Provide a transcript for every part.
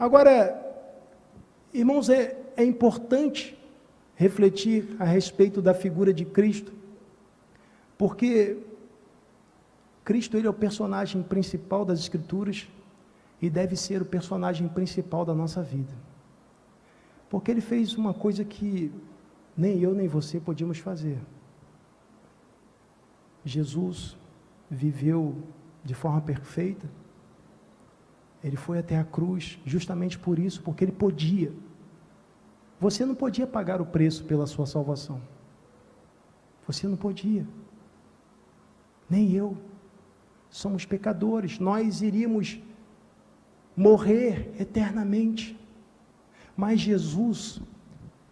Agora, irmãos, é importante refletir a respeito da figura de Cristo, porque Cristo, ele é o personagem principal das Escrituras e deve ser o personagem principal da nossa vida. Porque ele fez uma coisa que nem eu nem você podíamos fazer. Jesus viveu de forma perfeita. Ele foi até a cruz justamente por isso, porque ele podia. Você não podia pagar o preço pela sua salvação. Você não podia. Nem eu. Somos pecadores. Nós iríamos morrer eternamente. Mas Jesus,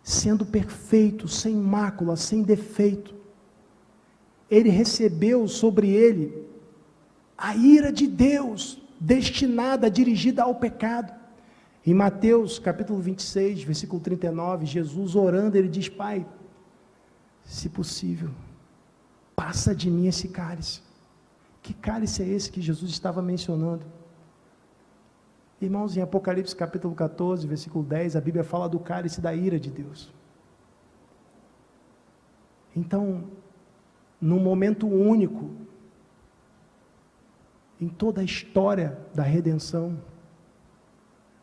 sendo perfeito, sem mácula, sem defeito, ele recebeu sobre ele a ira de Deus, destinada, dirigida ao pecado. Em Mateus capítulo 26, versículo 39, Jesus orando, ele diz: Pai, se possível, passa de mim esse cálice. Que cálice é esse que Jesus estava mencionando? Irmãos, em Apocalipse capítulo 14, versículo 10, a Bíblia fala do cálice da ira de Deus. Então, num momento único, em toda a história da redenção,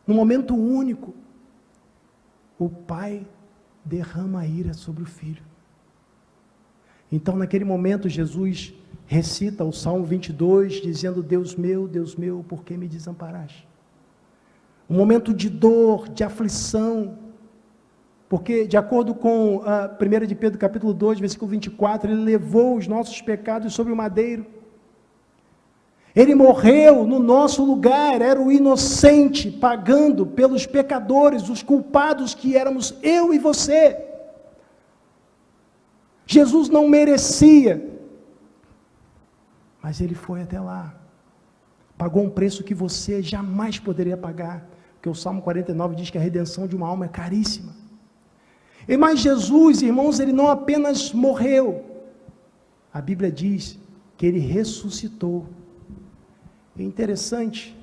num momento único, o Pai derrama a ira sobre o Filho. Então, naquele momento, Jesus recita o Salmo 22, dizendo: Deus meu, por que me desamparaste? Um momento de dor, de aflição, porque, de acordo com 1 de Pedro capítulo 2, versículo 24, ele levou os nossos pecados sobre o madeiro. Ele morreu no nosso lugar, era o inocente, pagando pelos pecadores, os culpados que éramos eu e você. Jesus não merecia, mas ele foi até lá, pagou um preço que você jamais poderia pagar, porque o Salmo 49 diz que a redenção de uma alma é caríssima. Mas Jesus, irmãos, ele não apenas morreu, a Bíblia diz que ele ressuscitou. É interessante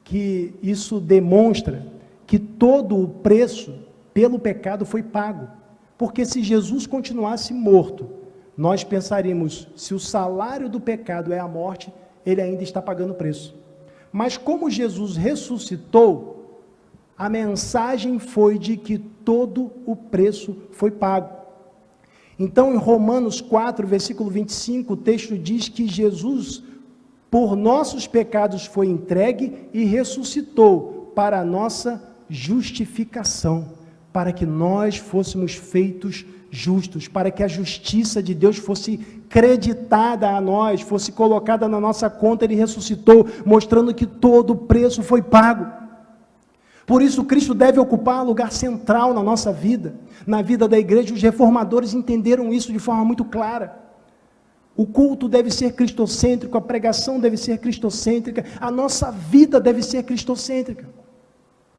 que isso demonstra que todo o preço pelo pecado foi pago, porque se Jesus continuasse morto, nós pensaríamos, se o salário do pecado é a morte, ele ainda está pagando o preço. Mas como Jesus ressuscitou, a mensagem foi de que todo o preço foi pago. Então, em Romanos 4, versículo 25, o texto diz que Jesus, por nossos pecados, foi entregue e ressuscitou para a nossa justificação, para que nós fôssemos feitos justos, para que a justiça de Deus fosse creditada a nós, fosse colocada na nossa conta. Ele ressuscitou, mostrando que todo o preço foi pago. Por isso, Cristo deve ocupar lugar central na nossa vida, na vida da igreja. Os reformadores entenderam isso de forma muito clara. O culto deve ser cristocêntrico, a pregação deve ser cristocêntrica, a nossa vida deve ser cristocêntrica.